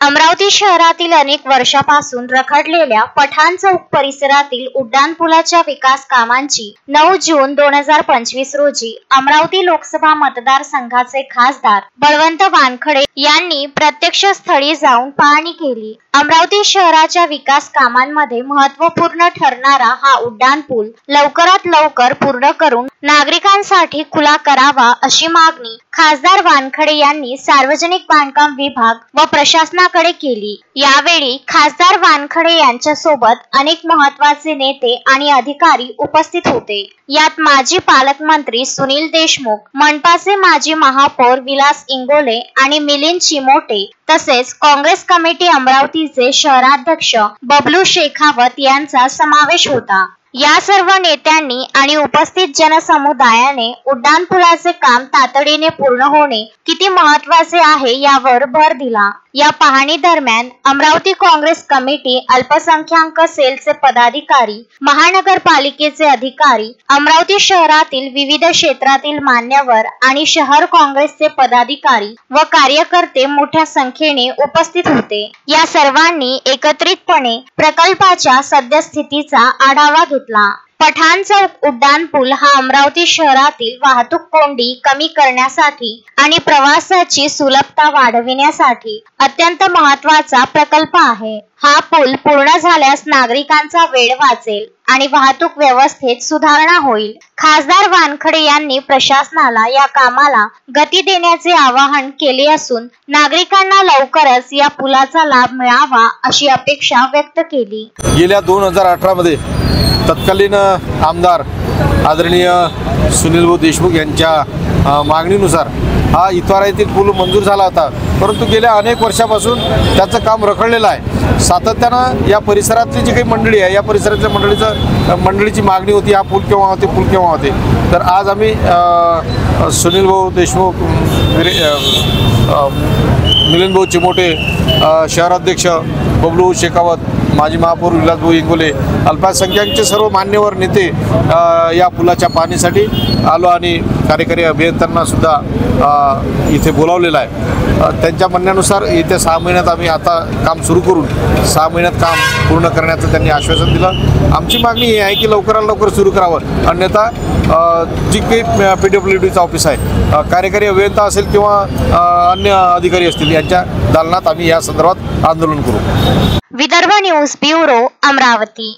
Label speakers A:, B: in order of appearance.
A: अमरावती शहरातील अनेक वर्षापासून रखडलेल्या पठाण चौक परिसरातील उड्डाणपुलाच्या विकास कामांची 9 जून 2025 रोजी अमरावती लोकसभा मतदारसंघाचे खासदार बळवंत वानखडे यांनी प्रत्यक्ष स्थळी जाऊन पाहणी केली। अमरावती शहराच्या विकास कामांमध्ये महत्त्वपूर्ण ठरणारा हा उड्डाणपूल लवकरात लवकर पूर्ण करून नागरिकांसाठी खुला करावा अशी मागणी खासदार वानखडे यांनी सार्वजनिक बांधकाम विभाग व प्रशासनाकडे केली। यावेळी खासदार वानखडे यांच्यासोबत अनेक महत्त्वाचे नेते आणि अधिकारी उपस्थित होते। यात माजी पालकमंत्री सुनील देशमुख, मनपाचे माजी महापौर विलास इंगोले आणि मिलिंद चिमोटे तसेच काँग्रेस कमिटी अमरावतीचे शहराध्यक्ष बबलू शेखावत यांचा समावेश होता। या सर्व नेत्यांनी आणि उपस्थित जनसमुदायाने उड्डाणपुलाचे काम तातडीने पूर्ण होणे किती महत्त्वाचे आहे यावर भर दिला। या पाहणी दरम्यान अमरावती काँग्रेस कमिटी अल्पसंख्याक सेलचे पदाधिकारी, महानगरपालिकेचे अधिकारी, अमरावती शहरातील विविध क्षेत्रातील मान्यवर आणि शहर काँग्रेसचे पदाधिकारी व कार्यकर्ते मोठ्या संख्येने उपस्थित होते। या सर्वांनी एकत्रितपणे प्रकल्पाच्या सद्यस्थितीचा आढावा घेतला। पठाण चौक उड्डाणपूल हा अमरावती शहरातील वाहतूक कोंडी कमी करण्यासाठी आणि प्रवासाची सुलभता वाढविण्यासाठी अत्यंत महत्त्वाचा प्रकल्प आहे। हा पूल पूर्ण झाल्यास नागरिकांचा वेळ वाचेल आणि वाहतूक व्यवस्थेत सुधारणा होईल। खासदार वानखडे यांनी प्रशासनाला या कामाला गती देण्याचे आवाहन केले असून नागरिकांना लवकरच या पुलाचा लाभ मिळावा अशी अपेक्षा व्यक्त केली।
B: गेल्या 2018 मध्ये तत्कालीन आमदार आदरणीय सुनील देशमुख यांच्या मागणीनुसार हा इतवारा येथील पूल मंजूर झाला होता, परंतु गेल्या अनेक वर्षापासून त्याचं काम रखडलेलं आहे। सातत्यानं या परिसरातली जी काही मंडळी आहे, या परिसरातल्या मंडळीची मागणी होती हा पूल केव्हा होते, पूल केव्हा होते। तर आज आम्ही सुनील देशमुख, मिलिंद चिमोटे, शहराध्यक्ष बबलू शेखावत, माजी महापौर विलास इंगोले, अल्पसंख्याकचे सर्व मान्यवर नेते या पुलाच्या पाहणीसाठी आलो आणि कार्यकारी अभियंत्यांना सुद्धा इथे बोलावलेलं आहे। त्यांच्या म्हणण्यानुसार येत्या 6 महिन्यात आम्ही आता काम सुरू करून 6 महिन्यात काम पूर्ण करण्याचं त्यांनी आश्वासन दिलं। आमची मागणी ही आहे की लवकरात लवकर सुरू करावं, अन्यथा जी काही PWDचं ऑफिस आहे, कार्यकारी अभियंता असेल किंवा अन्य अधिकारी असतील, यांच्या दालनात आम्ही या संदर्भात आंदोलन करू।
A: Vidarbha news bureau, Amravati.